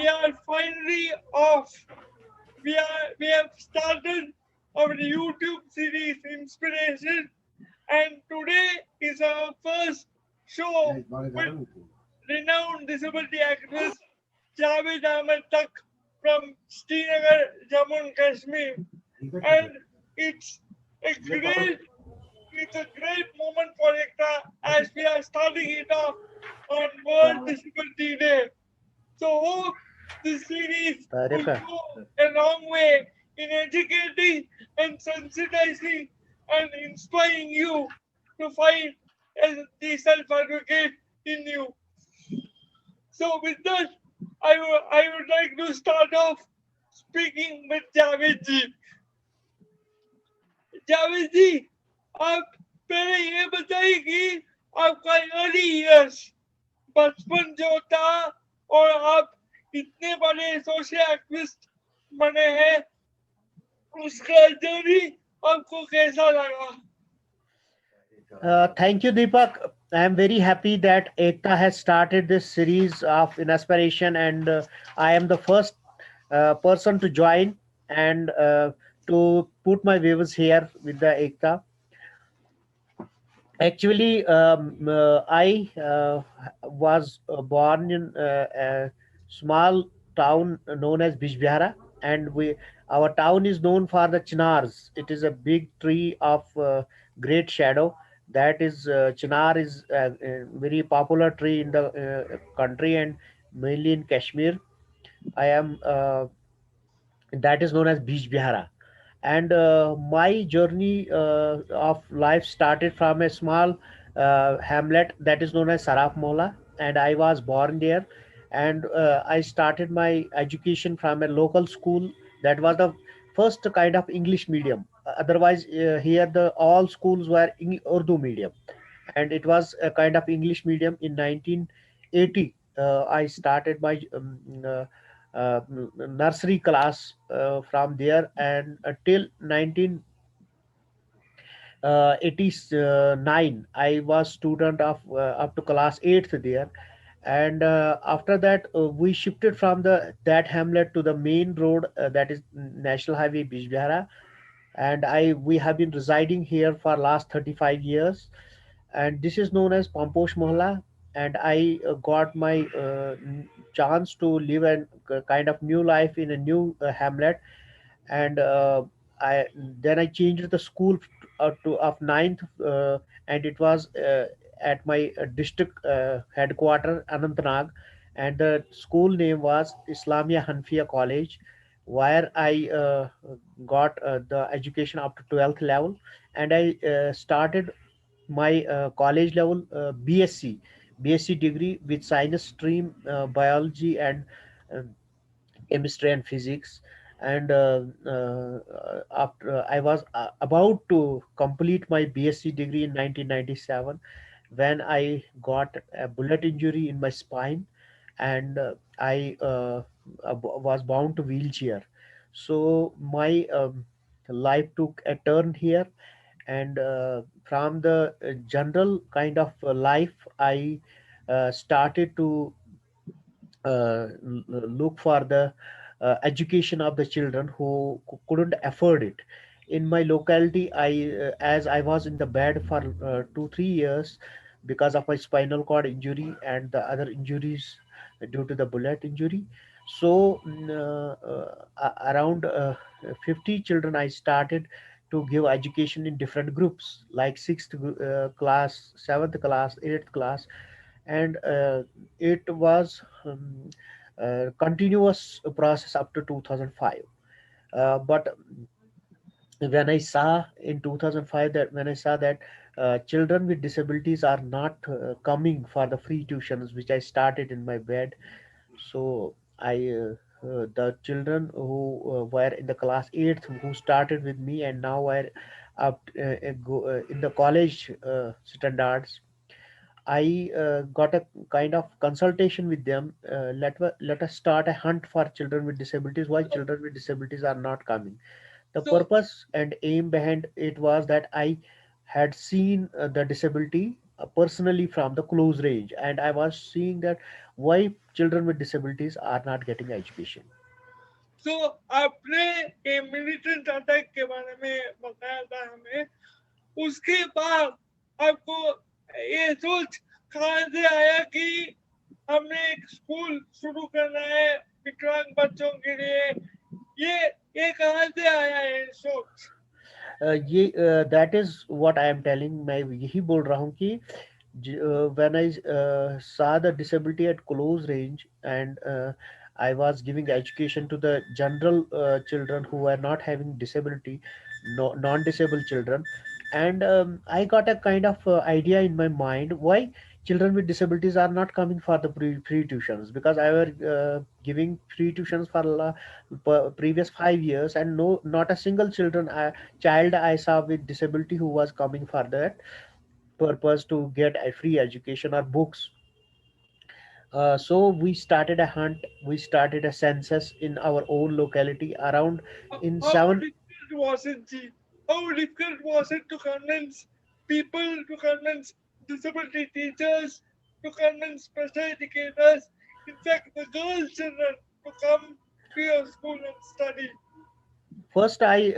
we are finally off. We have started our YouTube series Inspiration, and today is our first show with renowned disability activist Javed Ahmed Tak from Srinagar, Jammu and Kashmir. And it's a great it's a great moment for Ektha as we are starting it off on World Disability Day. So hope this series will go a long way in educating and sensitizing and inspiring you to find the self-advocate in you. So with that, I would like to start off speaking with Javed ji. Javed जी आप पहले ये बताइए कि आपका early years बचपन जो था और आप इतने बड़े सोशल एक्टिविस्ट बने हैं उसका जर्नी आपको कैसा लगा? Thank you, Deepak. I am very happy that Ektha has started this series of inspiration, and I am the first person to join and to put my views here with the Ektha. Actually, I was born in a small town known as Bijbihara, and we our town is known for the chinars. It is a big tree of great shadow. That is chinar is a very popular tree in the country and mainly in Kashmir. I am that is known as Bijbihara, and my journey of life started from a small hamlet that is known as Saraf Mola, and I was born there. And I started my education from a local school that was the first kind of English medium. Otherwise, here the all schools were Urdu medium, and it was a kind of English medium. In 1980, I started my nursery class from there, and until 1989 I was student of up to class 8th there. And after that we shifted from the that hamlet to the main road, that is National Highway Bijbihara, and I we have been residing here for last 35 years, and this is known as Pamposh Mohalla. And I got my chance to live a kind of new life in a new hamlet. And I then I changed the school to of ninth, and it was at my district headquarter Anantnag, and the school name was Islamia Hanfia College, where I got the education up to 12th level. And I started my college level BSc degree with science stream, biology and uh, chemistry and physics. And after I was about to complete my BSc degree in 1997, when I got a bullet injury in my spine, and I was bound to wheelchair. So my life took a turn here, and from the general kind of life, I started to look for the education of the children who couldn't afford it. In my locality, as I was in the bed for 2 3 years because of my spinal cord injury and the other injuries due to the bullet injury. So around 50 children I started to give education in different groups, like sixth class, seventh class, eighth class. And it was continuous process up to 2005. But when I saw in 2005, that when I saw that children with disabilities are not coming for the free tuitions which I started in my bed. So I the children who were in the class 8th who started with me and now are up in the college standards. I got a kind of consultation with them. Let us start a hunt for children with disabilities. Why children with disabilities are not coming? The So purpose and aim behind it was that I had seen the disability personally from the close range, and I was seeing that why children with disabilities are not getting education. तो आपने ये militant attack के बारे में बताया था हमें, उसके बाद आपको ये सोच कहाँ से आया कि हमने एक स्कूल शुरू करना है विकलांग बच्चों के लिए? ये ये कहाँ से आया ये सोच? ये that is what I am telling, मैं यही बोल रहा हूँ कि when I saw the disability at close range, and I was giving education to the general children who were not having disability, no, non-disabled children, and I got a kind of idea in my mind why children with disabilities are not coming for the free tuitions, because I were giving free tuitions for previous 5 years, and no, not a single child I saw with disability who was coming for that purpose to get a free education or books. So we started a hunt, we started a census in our own locality around in How seven. difficult was it, Ji? How difficult was it to convince people, to convince disability teachers, to convince special educators, in fact, the girl children to come to your school and study? First, I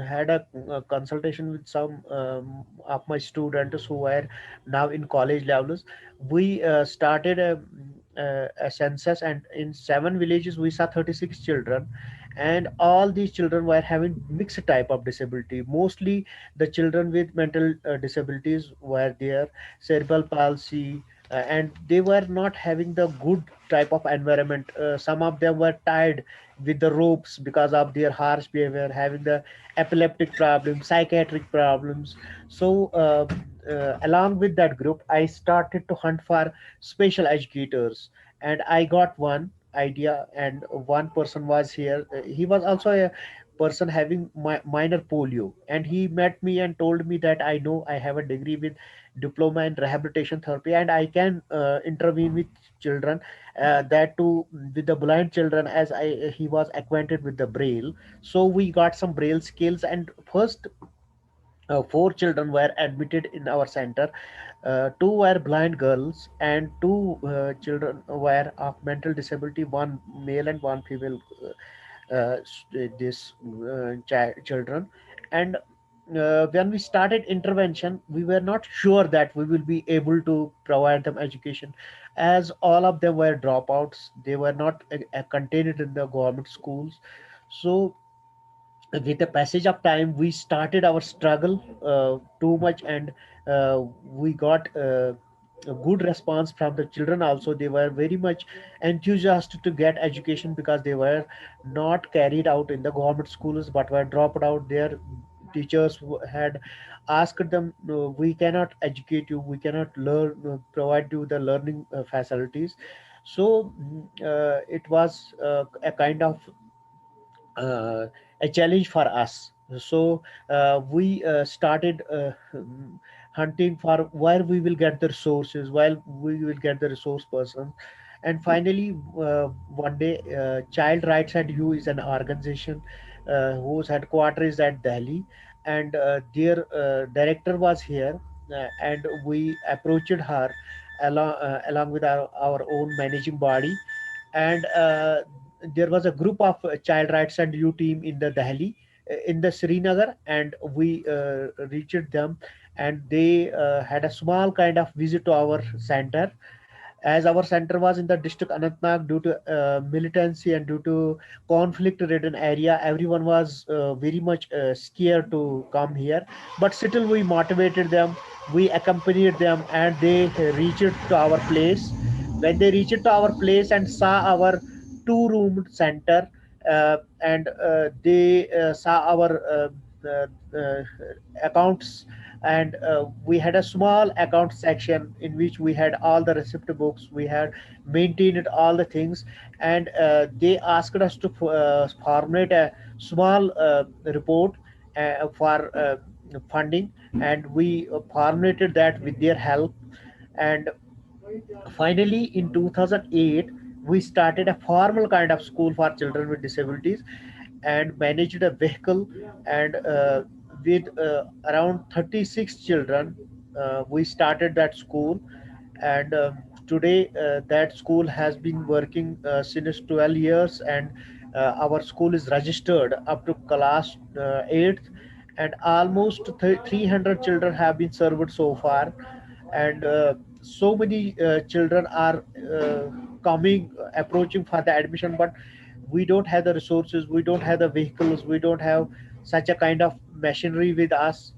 had a consultation with some of my students who were now in college levels. We started a census, and in 7 villages, we saw 36 children, and all these children were having mixed type of disability. Mostly, the children with mental disabilities were there, cerebral palsy, and they were not having the good type of environment. Some of them were tired with the ropes because of their harsh behavior, having the epileptic problems, psychiatric problems. So, along with that group, I started to hunt for special educators, and I got one idea. And one person was here. He was also a person having minor polio, and he met me and told me that I know I have a degree with diploma in rehabilitation therapy, and I can intervene with children, that too with the blind children, as I he was acquainted with the braille. So we got some braille skills, and first 4 children were admitted in our center. Two were blind girls, and two children were of mental disability, one male and one female, this children. And when we started intervention, we were not sure that we will be able to provide them education, as all of them were dropouts. They were not contained in the government schools. So with the passage of time, we started our struggle too much, and we got a good response from the children also. They were very much enthusiastic to get education, because they were not carried out in the government schools but were dropped out. Their teachers had asked them, "No, we cannot educate you, we cannot learn, provide you the learning facilities." So it was a kind of a challenge for us. So we started hunting for where we will get the resources, while we will get the resource person. And finally, one day, Child Rights and You is an organization whose headquarters is at Delhi, and their director was here, and we approached her along with our own managing body. And there was a group of child rights and you team in the Delhi, in the Srinagar, and we reached them, and they had a small kind of visit to our center. As our center was in the district Anantnag, due to militancy and due to conflict ridden area, everyone was very much scared to come here. But still we motivated them, we accompanied them, and they reached to our place. When they reached to our place and saw our two-roomed center, and they saw our uh, accounts, and we had a small account section in which we had all the receipt books, we had maintained all the things. And they asked us to formulate a small report for funding, and we formulated that with their help. And finally, in 2008, we started a formal kind of school for children with disabilities, and managed a vehicle, and with around 36 children, we started that school. And today that school has been working since 12 years, and our school is registered up to class 8th, and almost 300 children have been served so far. And so many children are coming approaching for the admission, but we don't have the resources, we don't have the vehicles, we don't have such a kind of machinery with us.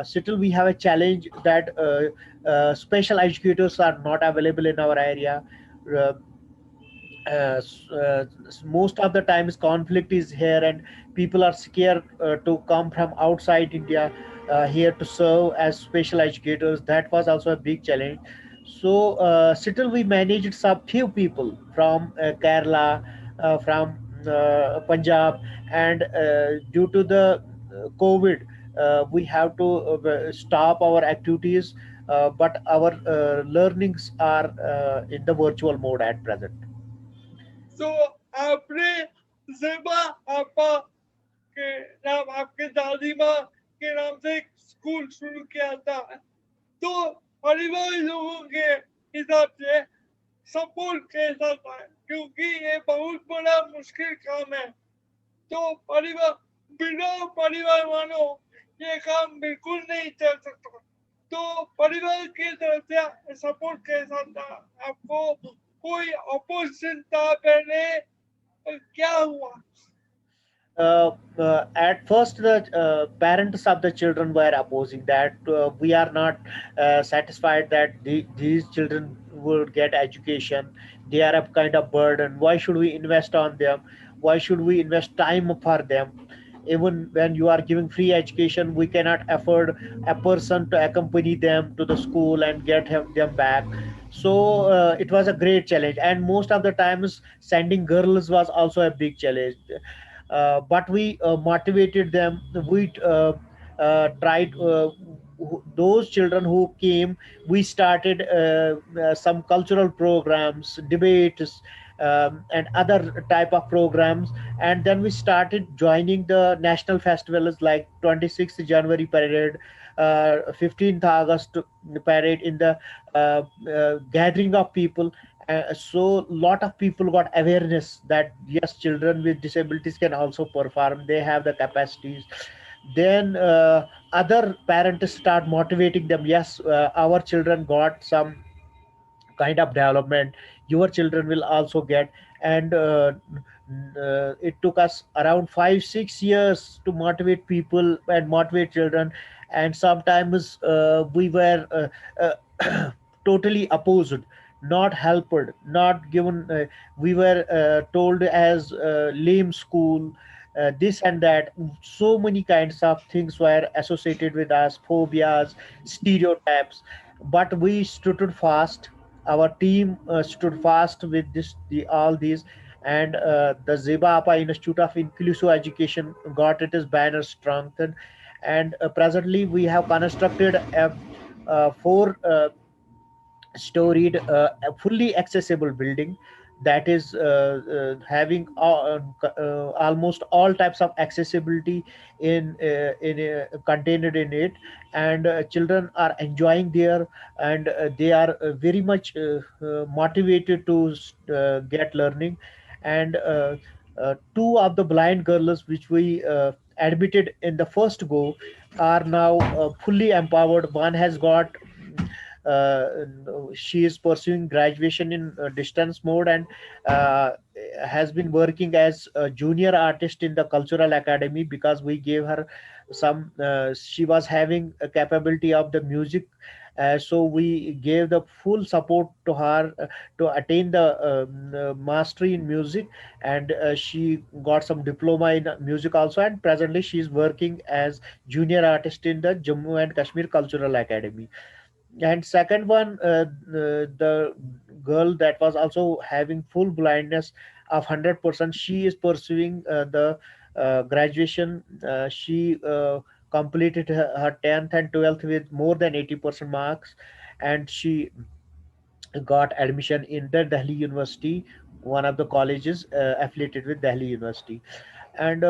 Still we have a challenge that special educators are not available in our area. uh, Most of the times conflict is here, and people are scared to come from outside India here to serve as special educators. That was also a big challenge. So still we managed some few people from Kerala, from Punjab, and due to the COVID, we have to stop our activities, but our learnings are in the virtual mode at present. तो आपने ज़ेबा आपा के नाम, आपके दादी माँ के नाम से एक स्कूल शुरू किया था, तो परिवार लोगों के हिसाब से सपोर्ट कैसा था, क्योंकि ये बहुत बड़ा मुश्किल काम है, तो परिवार, बिना परिवार वालों ये काम बिल्कुल नहीं चल सकता, तो परिवार की तरफ से सपोर्ट कैसा था आपको, कोई अपोजिशन था पहले, क्या हुआ? At first, the parents of the children were opposing that. We are not satisfied that these children would get education. They are a kind of burden. Why should we invest on them? Why should we invest time for them? Even when you are giving free education, we cannot afford a person to accompany them to the school and get them back. So it was a great challenge, and most of the times sending girls was also a big challenge. But we motivated them. We tried those children who came. We started some cultural programs, debates, and other type of programs, and then we started joining the national festivals like 26th January parade, 15th August parade in the gathering of people. So lot of people got awareness that yes, children with disabilities can also perform, they have the capacities. Then other parents start motivating them, yes, our children got some kind of development, your children will also get. And it took us around 5 6 years to motivate people and motivate children. And sometimes we were totally opposed, not helped, not given. We were told as lame school, this and that. So many kinds of things were associated with us, phobias, stereotypes. But we stood fast. Our team stood fast with all these. And the Zaiba Aapa Institute of Inclusive Education got its banner strengthened. And presently we have constructed a four storied, fully accessible building that is having almost all types of accessibility in contained in it. And children are enjoying there, and they are very much motivated to get learning. And two of the blind girls which we admitted in the first go are now fully empowered. One has got she is pursuing graduation in distance mode, and uh, has been working as a junior artist in the cultural academy, because we gave her some she was having a capability of the music. So we gave the full support to her to attain the mastery in music. And she got some diploma in music also, and presently she is working as junior artist in the Jammu and Kashmir Cultural Academy. And second one, the girl that was also having full blindness of 100%, she is pursuing the graduation. She completed her 10th and 12th with more than 80% marks, and she got admission in the Delhi University, one of the colleges affiliated with Delhi University. and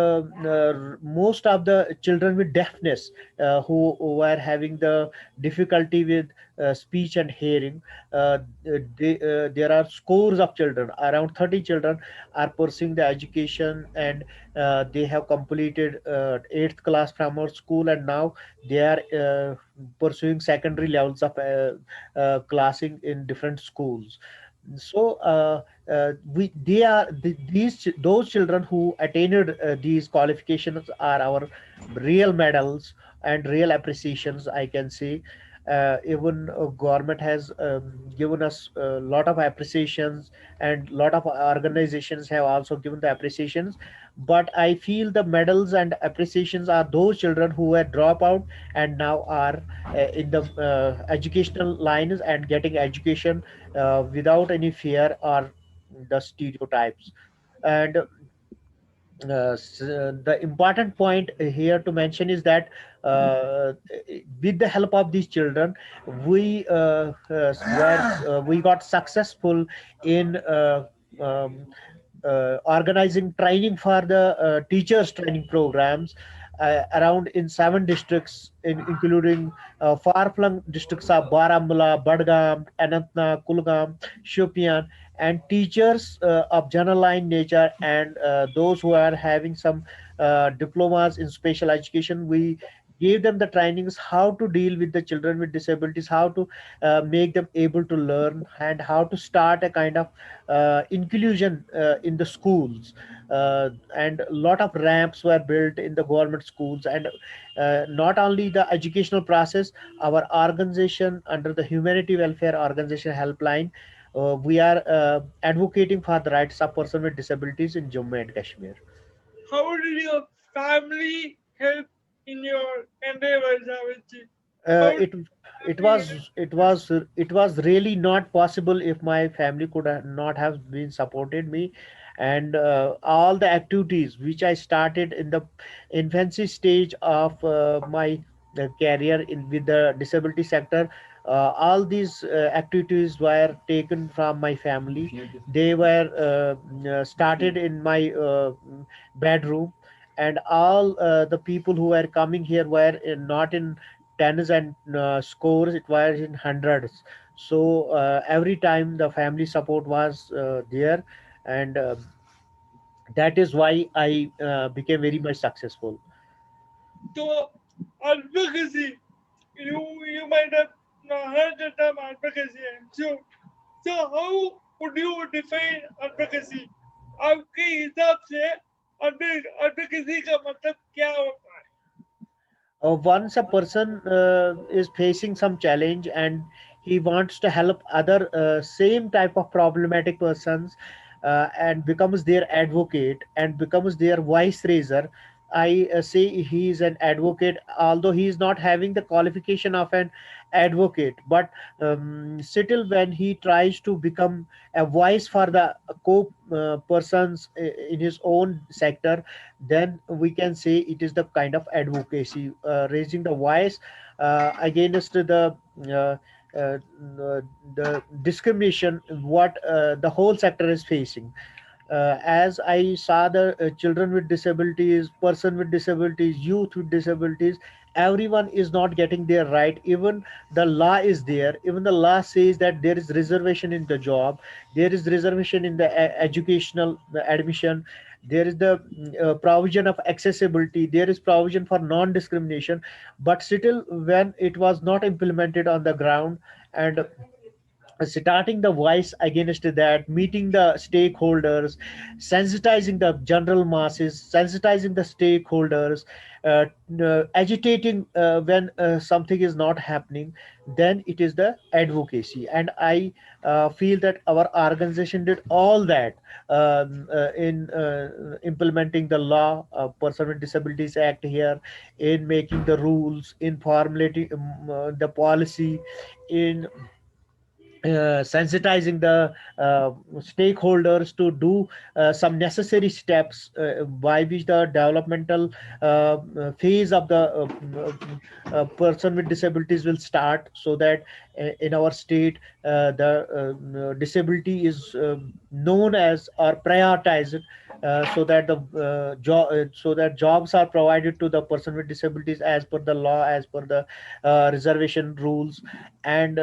most of the children with deafness who are having the difficulty with speech and hearing, there are scores of children, around 30 children are pursuing the education, and they have completed 8th class from our school, and now they are pursuing secondary levels of classing in different schools. So we they are those children who attained these qualifications are our real medals and real appreciations, I can say. Even government has given us a lot of appreciations, and lot of organizations have also given the appreciations, but I feel the medals and appreciations are those children who were drop out and now are in the educational lines and getting education without any fear or the stereotypes. And the important point here to mention is that with the help of these children, we got successful in um, organizing training for the teachers training programs around in 7 districts, including far-flung districts of Baramulla, Badgam, Anantnag, Kulgam, Shopian, and teachers of general line nature, and those who are having some diplomas in special education. We gave them the trainings how to deal with the children with disabilities, how to make them able to learn, and how to start a kind of inclusion in the schools. And a lot of ramps were built in the government schools, and not only the educational process, our organization under the humanity welfare organization helpline, we are advocating for the rights of persons with disabilities in Jammu and Kashmir. How did your family help in your endeavors, Javed? uh, How did it it family help? it was really not possible if my family could not have been supported me, and all the activities which I started in the infancy stage of my career in with the disability sector, all these activities were taken from my family. They were started in my bedroom, and all the people who were coming here were not in tens and scores, it was in hundreds. So every time the family support was there, and that is why I became very much successful. So, advocacy, you might have heard the term advocacy, I'm sure. So, how would you define advocacy? आपके हिसाब से advocacy का मतलब क्या होता है? Once a person is facing some challenge and he wants to help other same type of problematic persons, and becomes their advocate and becomes their voice raiser, I say he is an advocate, although he is not having the qualification of an advocate, but still when he tries to become a voice for the co persons in his own sector, then we can say it is the kind of advocacy, raising the voice against uh, uh, the discrimination what the whole sector is facing. As I saw the children with disabilities, person with disabilities, youth with disabilities, everyone is not getting their right. Even the law is there. Even the law says that there is reservation in the job, there is reservation in the educational the admission, there is the provision of accessibility, there is provision for non-discrimination, but still when it was not implemented on the ground, and starting the voice against that, meeting the stakeholders, sensitizing the general masses, sensitizing the stakeholders, agitating when something is not happening, then it is the advocacy. And I feel that our organization did all that in implementing the law, Person with Disabilities Act here, in making the rules, in formulating the policy, in sensitizing the stakeholders to do some necessary steps by which the developmental phase of the person with disabilities will start, so that in our state the disability is known as or prioritized so that jobs are provided to the person with disabilities as per the law, as per the reservation rules, and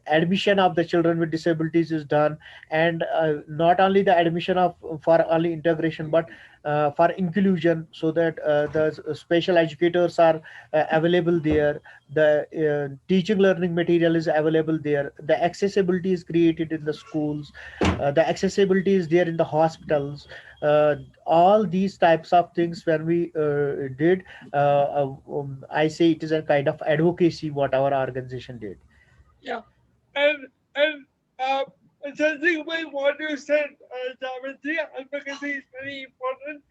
admission of the children with disabilities is done. And not only the admission of for only integration, but for inclusion, so that the special educators are available there, the teaching learning material is available there, the accessibility is created in the schools, the accessibility is there in the hospitals. uh, all these types of things when we did, I say it is a kind of advocacy what our organization did. Yeah. And uh, judging by what you said, Javed, advocacy is very important.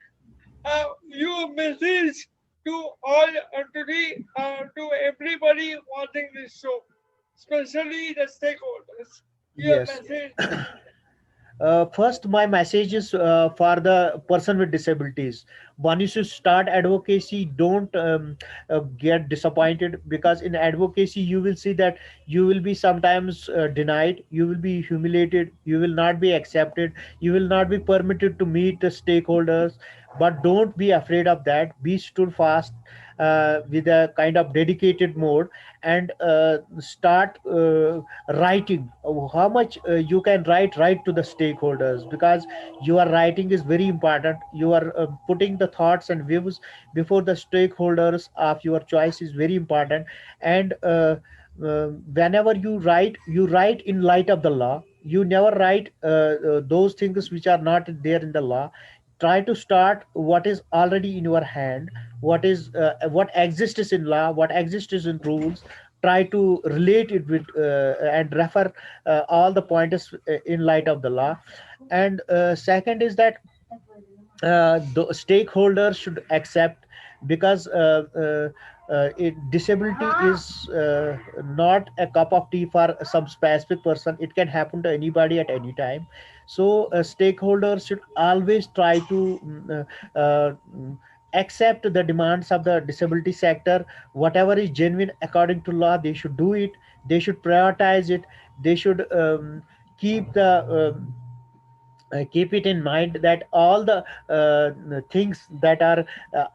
Your message to all to everybody watching this show, especially the stakeholders. Your Yes. message. First, my message is for the person with disabilities. One is to start advocacy. Don't get disappointed, because in advocacy you will see that you will be sometimes denied, you will be humiliated, you will not be accepted, you will not be permitted to meet the stakeholders. But don't be afraid of that. Be stood fast with a kind of dedicated mode, and start writing. How much you can write to the stakeholders, because your writing is very important. You are putting the thoughts and views before the stakeholders of your choice is very important. And whenever you write in light of the law. You never write those things which are not there in the law. Try to start what is already in your hand, what exists in law, what exists in rules. Try to relate it with and refer all the pointers in light of the law. And second is that the stakeholders should accept, because disability is not a cup of tea for some specific person. It can happen to anybody at any time. So stakeholders should always try to accept the demands of the disability sector. Whatever is genuine according to law, they should do it. They should prioritize it. They should keep the keep it in mind that all the things that are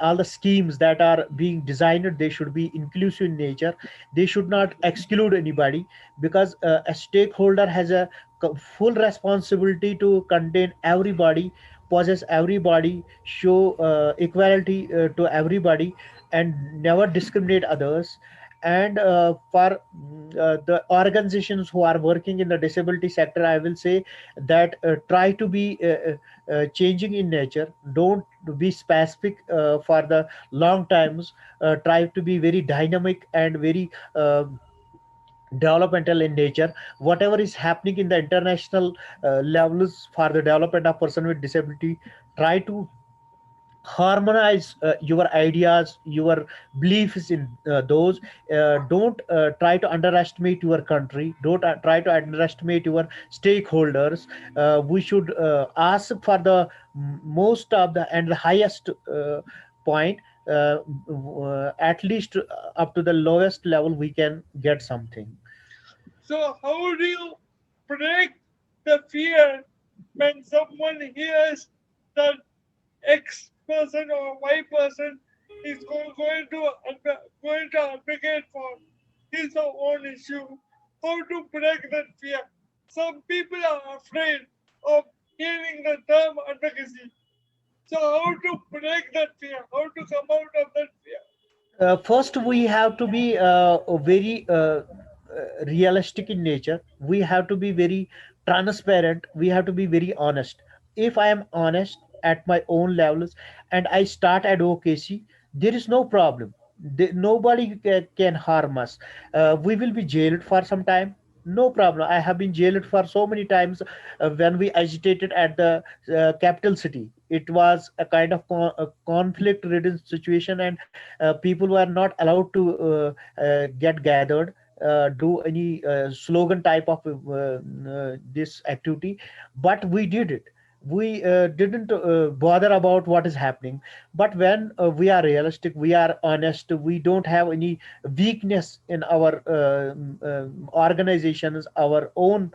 all the schemes that are being designed, they should be inclusive in nature. They should not exclude anybody, because a stakeholder has a full responsibility to contain everybody, possess everybody, show equality to everybody, and never discriminate others. And for the organizations who are working in the disability sector, I will say that try to be changing in nature. Don't be specific for the long times. Try to be very dynamic and very developmental in nature. Whatever is happening in the international levels for the development of person with disability, try to harmonize your ideas, your beliefs in those. Don't try to underestimate your country. Don't try to underestimate your stakeholders. We should ask for the most of the and the highest point. At least up to the lowest level we can get something. So how do you break the fear when someone hears that X person or Y person is going to advocate for his or own issue? How to break that fear? Some people are afraid of hearing the term advocacy. So how to break that fear? How to come out of that fear? First, we have to be very realistic in nature. We have to be very transparent. We have to be very honest. If I am honest at my own levels and I start advocacy, there is no problem. Nobody can harm us. We will be jailed for some time. No problem. I have been jailed for so many times when we agitated at the capital city. It was a kind of conflict ridden situation, and people were not allowed to get gathered, do any slogan type of this activity. But we did it. We didn't bother about what is happening. But when we are realistic, we are honest, we don't have any weakness in our organizations, our own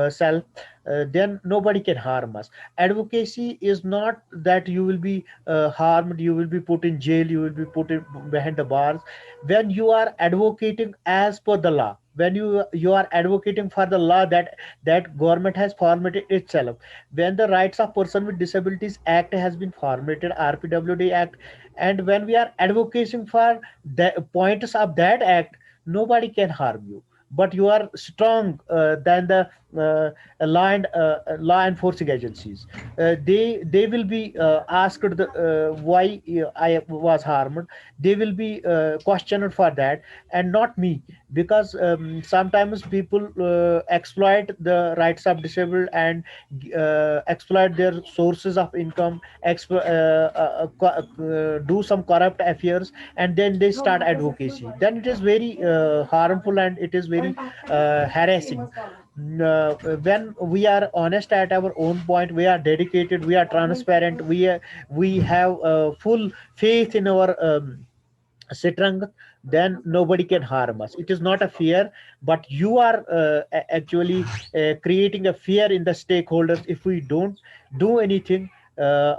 self. then nobody can harm us. Advocacy is not that you will be harmed, you will be put in jail, you will be put in, behind the bars. When you are advocating as per the law, when you are advocating for the law that government has formulated itself, when the Rights of Person with Disabilities Act has been formulated, RPWD Act, and when we are advocating for the points of that act, nobody can harm you. But you are strong than the law enforcing agencies. They will be asked why I was harmed. They will be questioned for that, and not me, because sometimes people exploit the rights of disabled and exploit their sources of income, do some corrupt affairs, and then they start advocacy. Then it is very harmful, and it is very harassing. When we are honest at our own point, we are dedicated, we are transparent, we have full faith in our strength, then nobody can harm us. It is not a fear, but you are actually creating a fear in the stakeholders. If we don't do anything,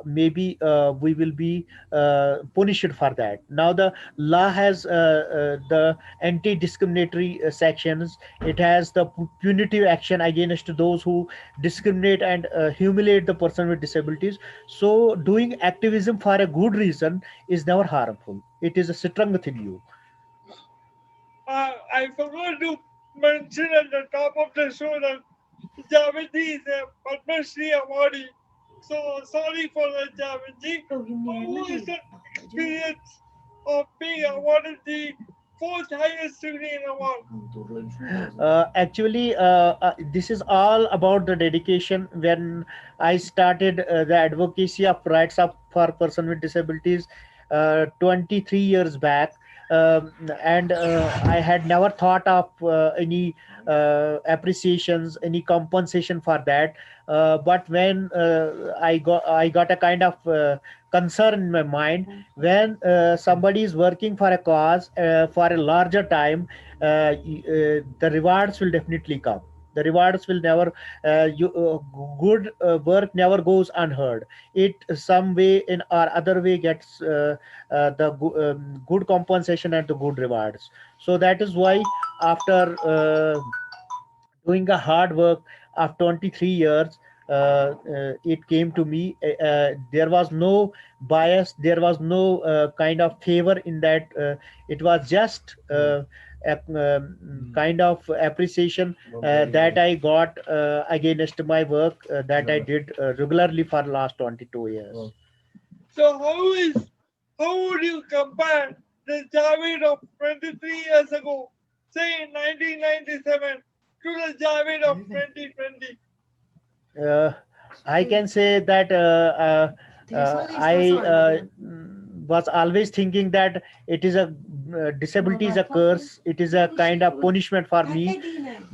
maybe we will be punished for that. Now the law has the anti-discriminatory sections. It has the punitive action against those who discriminate and humiliate the person with disabilities. So doing activism for a good reason is never harmful. It is a strength in you. I forgot to mention at the top of the show that Javed is a Padma Shri Award. So sorry for that, Javed. How is the experience of being awarded the fourth highest civilian award? Actually, this is all about the dedication. When I started the advocacy of rights of for person with disabilities 23 years back, and I had never thought of any appreciations, any compensation for that. But when I got a kind of concern in my mind, when somebody is working for a cause for a larger time, the rewards will definitely come. The rewards will never good work never goes unheard. It some way in or other way gets the good compensation and the good rewards. So that is why, after doing a hard work of 23 years, it came to me. There was no bias, there was no kind of favor in that. It was just kind of appreciation that I got against my work that I did regularly for last 22 years. So how would you compare the Javed of 23 years ago, say in 1997, to the Javed of 2020? uh, I can say that I was always thinking that it is a disability is a curse. It is a kind of punishment for me.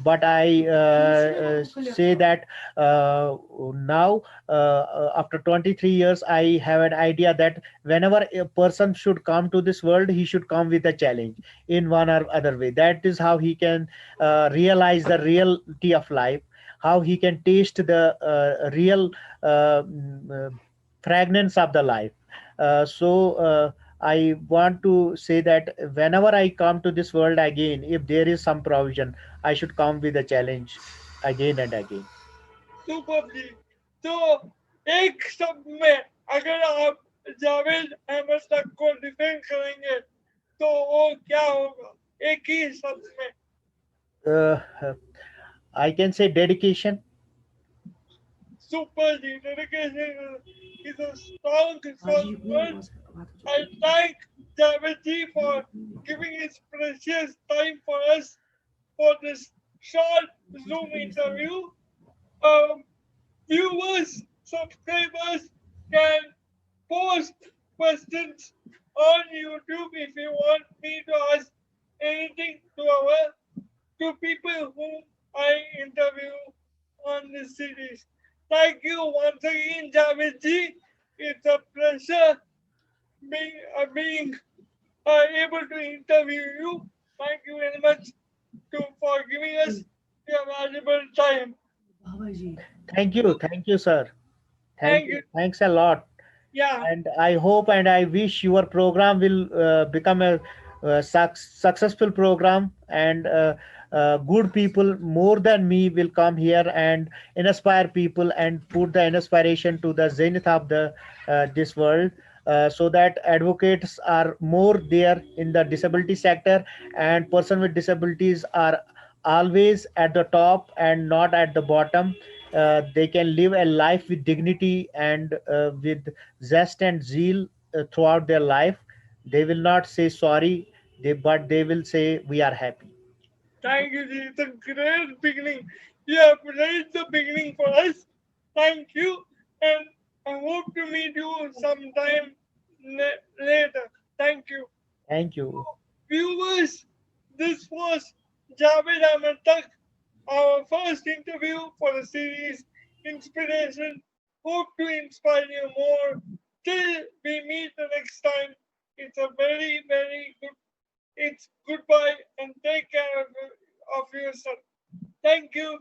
But I say that now, after 23 years, I have an idea that whenever a person should come to this world, he should come with a challenge in one or other way. That is how he can realize the reality of life, how he can taste the real fragrance of the life. So I want to say that whenever I come to this world again, if there is some provision, I should come with a challenge again and again. Super जी। तो एक शब्द में अगर आप जावेद अहमद तक को defend करेंगे तो वो क्या होगा एक ही शब्द में? Uh, I can say dedication. Super जी, dedication is a strong word. I thank Javed ji for giving his precious time for us for this short Zoom interview. Um, Viewers, subscribers can post questions on YouTube if you want me to ask anything to people whom I interview on this series. Thank you once again, Javed ji. It's a pleasure being able to interview you. Thank you very much for giving us your valuable time. Thank you, sir. Thank Thank you. you. Thanks a lot. Yeah, And I hope and I wish your program will become a successful program, and good people more than me will come here and inspire people and put the inspiration to the zenith of the this world, so that advocates are more there in the disability sector, and person with disabilities are always at the top and not at the bottom. They can live a life with dignity and with zest and zeal throughout their life. They will not say sorry, but they will say we are happy. thank you. It's a great beginning. You have raised the beginning for us. Thank you. And I hope to meet you sometime later. Thank you. Thank you. Viewers, this was Javed Ahmed Tak, our first interview for the series Inspiration. Hope to inspire you more. Till we meet the next time, it's a very, very good. It's goodbye and take care of yourself. Thank you.